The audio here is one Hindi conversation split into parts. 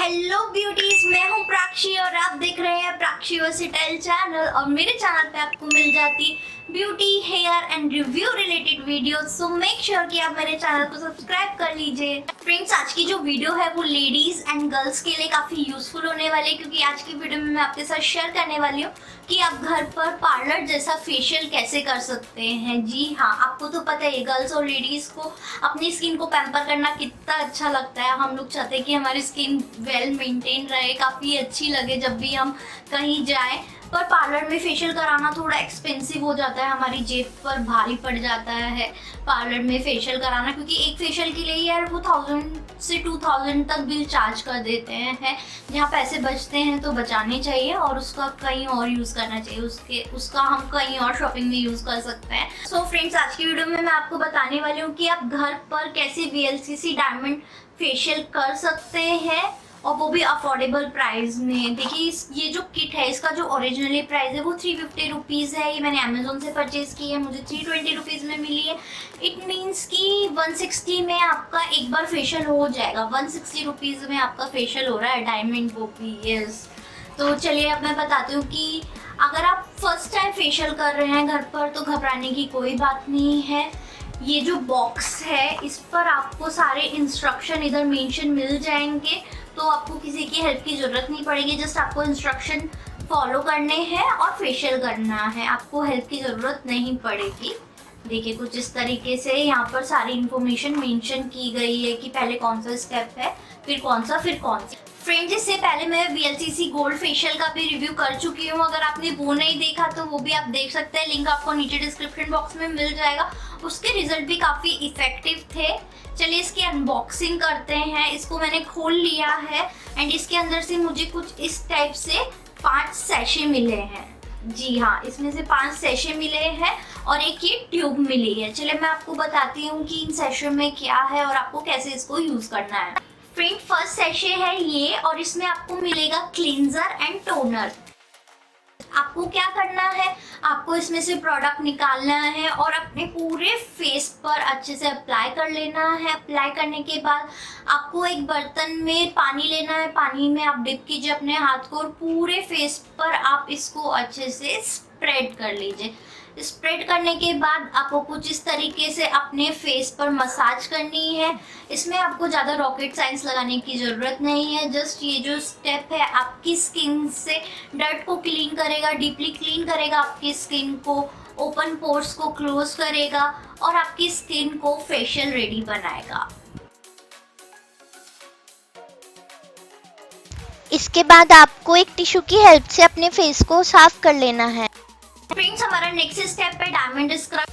हेलो ब्यूटीज, मैं हूं प्राक्षी और आप देख रहे हैं प्राक्षी वर्सेटाइल चैनल। और मेरे चैनल पे आपको मिल जाती beauty, hair and review related videos. So make sure कि आप मेरे चैनल को सब्सक्राइब कर लीजिए। फ्रेंड्स, आज की जो वीडियो है वो लेडीज एंड गर्ल्स के लिए काफी यूजफुल होने वाली है, क्योंकि आज की वीडियो में मैं आपके साथ शेयर करने वाली हूँ कि आप घर पर पार्लर जैसा फेशियल कैसे कर सकते हैं। जी हाँ, आपको तो पता है गर्ल्स और लेडीज को अपनी स्किन को पैम्पर करना कितना अच्छा लगता है। हम लोग चाहते हैं कि हमारी स्किन वेल मेंटेन रहे, काफ़ी अच्छी लगे जब भी हम कहीं जाएं। पर पार्लर में फेशियल कराना थोड़ा एक्सपेंसिव हो जाता है, हमारी जेब पर भारी पड़ जाता है पार्लर में फेशियल कराना, क्योंकि एक फेशियल के लिए यार वो 1000 से 2000 तक बिल चार्ज कर देते हैं। जहाँ पैसे बचते हैं तो बचाने चाहिए और उसका कहीं और यूज़ करना चाहिए, उसका हम कहीं और शॉपिंग में यूज़ कर सकते हैं। सो फ्रेंड्स, आज की वीडियो में मैं आपको बताने वाली हूँ कि आप घर पर कैसे VLCC डायमंड फेशियल कर सकते हैं, और वो भी अफोर्डेबल प्राइस में। देखिए, ये जो किट है इसका जो ओरिजिनली प्राइस है वो 350 रुपीज़ है। ये मैंने अमेजोन से परचेज़ की है, मुझे 320 रुपीज़ में मिली है। इट मीन्स कि 160 में आपका एक बार फेशियल हो जाएगा। 160 रुपीज़ में आपका फेशियल हो रहा है डायमंड वो भी। यस, तो चलिए अब मैं बताती हूँ कि अगर आप फर्स्ट टाइम फेशियल कर रहे हैं घर पर तो घबराने की कोई बात नहीं है। ये जो बॉक्स है इस पर आपको सारे इंस्ट्रक्शन इधर मेंशन मिल जाएंगे, तो आपको किसी की हेल्प की ज़रूरत नहीं पड़ेगी। जस्ट आपको इंस्ट्रक्शन फॉलो करने हैं और फेशियल करना है, आपको हेल्प की ज़रूरत नहीं पड़ेगी। देखिए, कुछ इस तरीके से यहाँ पर सारी इन्फॉर्मेशन मेंशन की गई है कि पहले कौन सा स्टेप है, फिर कौन सा। फ्रेंड्स, इससे पहले मैं VLCC गोल्ड फेशियल का भी रिव्यू कर चुकी हूँ। अगर आपने वो नहीं देखा तो वो भी आप देख सकते हैं, लिंक आपको नीचे डिस्क्रिप्शन बॉक्स में मिल जाएगा। उसके रिजल्ट भी काफ़ी इफेक्टिव थे। चलिए इसकी अनबॉक्सिंग करते हैं। इसको मैंने खोल लिया है एंड इसके अंदर से मुझे कुछ इस टाइप से 5 सैशे मिले हैं। जी हाँ, इसमें से 5 सैशे मिले हैं और एक ये ट्यूब मिली है। चलिए मैं आपको बताती हूँ कि इन सैशे में क्या है और आपको कैसे इसको यूज़ करना है। फ्रेंड, फर्स्ट सैशे है ये और इसमें आपको मिलेगा क्लींजर एंड टोनर। आपको क्या करना है, आपको इसमें से प्रोडक्ट निकालना है और अपने पूरे फेस पर अच्छे से अप्लाई कर लेना है। अप्लाई करने के बाद आपको एक बर्तन में पानी लेना है, पानी में आप डिप कीजिए अपने हाथ को और पूरे फेस पर आप इसको अच्छे से स्प्रेड कर लीजिए। स्प्रेड करने के बाद आपको कुछ इस तरीके से अपने फेस पर मसाज करनी है। इसमें आपको ज़्यादा रॉकेट साइंस लगाने की ज़रूरत नहीं है। जस्ट ये जो स्टेप है आपकी स्किन से डर्ट को क्लीन करेगा, डीपली क्लीन करेगा आपकी स्किन को, ओपन पोर्स को क्लोज करेगा और आपकी स्किन को फेशियल रेडी बनाएगा। इसके बाद आपको एक टिश्यू की हेल्प से अपने फेस को साफ कर लेना है। फ्रेंड्स, हमारा नेक्स्ट स्टेप है डायमंड स्क्रब।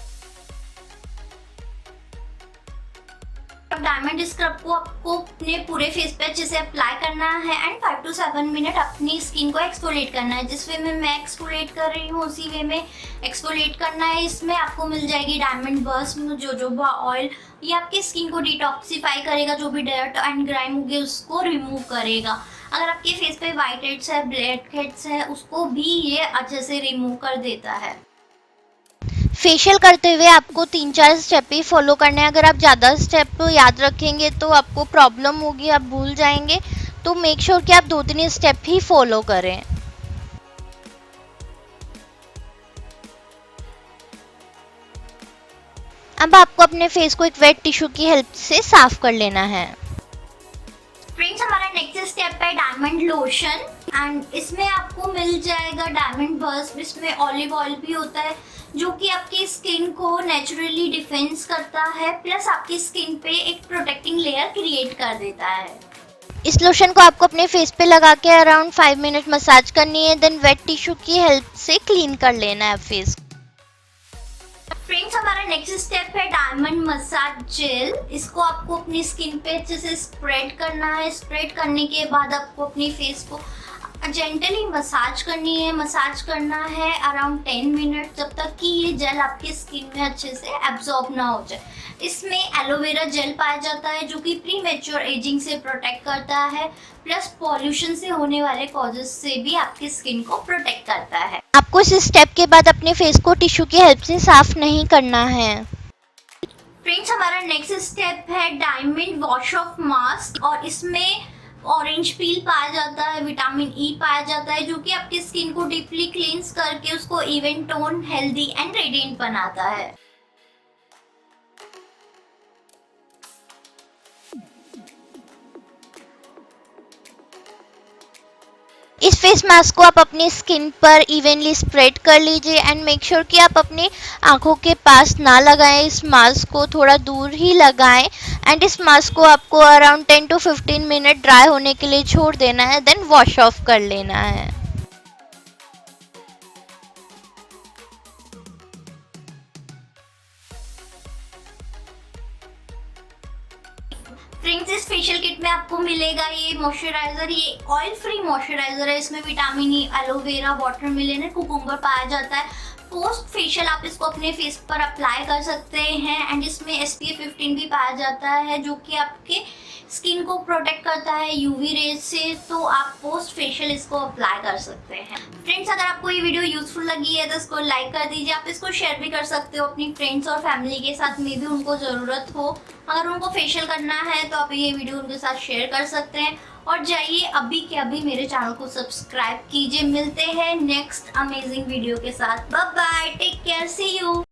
डायमंड स्क्रब को आपको अपने पूरे फेस पे अच्छे से अप्लाई करना है एंड 5 to 7 मिनट अपनी स्किन को एक्सफोलिएट करना है। जिस वे में मैं एक्सफोलिएट कर रही हूँ उसी वे में एक्सफोलिएट करना है। इसमें आपको मिल जाएगी डायमंड बर्स्ट जोजोबा ऑयल। ये आपकी स्किन को डिटॉक्सिफाई करेगा, जो भी डर्ट एंड ग्राइम होगी उसको रिमूव करेगा। अगर आपके फेस पे वाइट हेड्स है, ब्लैक हेड्स है, उसको भी ये अच्छे से रिमूव कर देता है। फेशियल करते हुए आपको 3-4 स्टेप ही फॉलो करने हैं। अगर आप ज़्यादा स्टेप याद रखेंगे तो आपको प्रॉब्लम होगी, आप भूल जाएंगे। तो मेक श्योर कि आप 2-3 स्टेप ही फॉलो करें। अब आपको अपने फेस को एक वेट टिश्यू की हेल्प से साफ कर लेना है। फ्रेंड्स, हमारा नेक्स्ट स्टेप है डायमंड लोशन एंड इसमें आपको मिल जाएगा डायमंड बर्स्ट। इसमें ऑलिव ऑयल भी होता है जो कि आपकी स्किन को नेचुरली डिफेंस करता है, प्लस आपकी स्किन पे एक प्रोटेक्टिंग लेयर क्रिएट कर देता है। इस लोशन को आपको अपने फेस पे लगा के अराउंड 5 मिनट मसाज करनी है, देन वेट टिश्यू की हेल्प से क्लीन कर लेना है फेस। फ्रेंड्स, हमारा नेक्स्ट स्टेप है डायमंड मसाज जेल। इसको आपको अपनी स्किन पे अच्छे से स्प्रेड करना है। स्प्रेड करने के बाद आपको अपनी फेस को जेंटली मसाज करनी है। मसाज करना है अराउंड 10 मिनट, जब तक कि ये जेल आपकी स्किन में अच्छे से एब्जॉर्ब ना हो जाए। इसमें एलोवेरा जेल पाया जाता है जो कि प्री मैच्योर एजिंग से प्रोटेक्ट करता है, प्लस पॉल्यूशन से होने वाले कॉजेस से भी आपकी स्किन को प्रोटेक्ट करता है। आपको इस स्टेप के बाद अपने फेस को टिश्यू की हेल्प से साफ नहीं करना है। फ्रेंड्स, हमारा नेक्स्ट स्टेप है डायमंड वॉश ऑफ मास्क और इसमें ऑरेंज पील पाया जाता है, विटामिन ई पाया जाता है, जो कि आपकी स्किन को डीपली क्लींस करके उसको even tone, healthy and radiant बनाता है। इस फेस मास्क को आप अपनी स्किन पर इवनली स्प्रेड कर लीजिए एंड मेक श्योर कि आप अपनी आंखों के पास ना लगाएं। इस मास्क को थोड़ा दूर ही लगाएं एंड इस मास्क को आपको अराउंड 10 to 15 मिनट ड्राई होने के लिए छोड़ देना है, देन वॉश ऑफ कर लेना है। फ्रेंड्स, इस फेशियल किट में आपको मिलेगा ये मॉइस्चराइजर। ये ऑयल फ्री मॉइस्चराइजर है। इसमें vitamin E, aloe vera, watermelon and cucumber पाया जाता है। पोस्ट फेशियल आप इसको अपने फेस पर अप्लाई कर सकते हैं एंड इसमें SPF 15 भी पाया जाता है, जो कि आपके स्किन को प्रोटेक्ट करता है यूवी रेज से। तो आप पोस्ट फेशियल इसको अप्लाई कर सकते हैं। फ्रेंड्स, अगर आपको ये वीडियो यूजफुल लगी है तो इसको लाइक कर दीजिए। आप इसको शेयर भी कर सकते हो अपनी फ्रेंड्स और फैमिली के साथ में भी उनको ज़रूरत हो। अगर उनको फेशियल करना है तो आप ये वीडियो उनके साथ शेयर कर सकते हैं। और जाइए अभी के अभी मेरे चैनल को सब्सक्राइब कीजिए। मिलते हैं नेक्स्ट अमेजिंग वीडियो के साथ। Bye bye, take care, see you.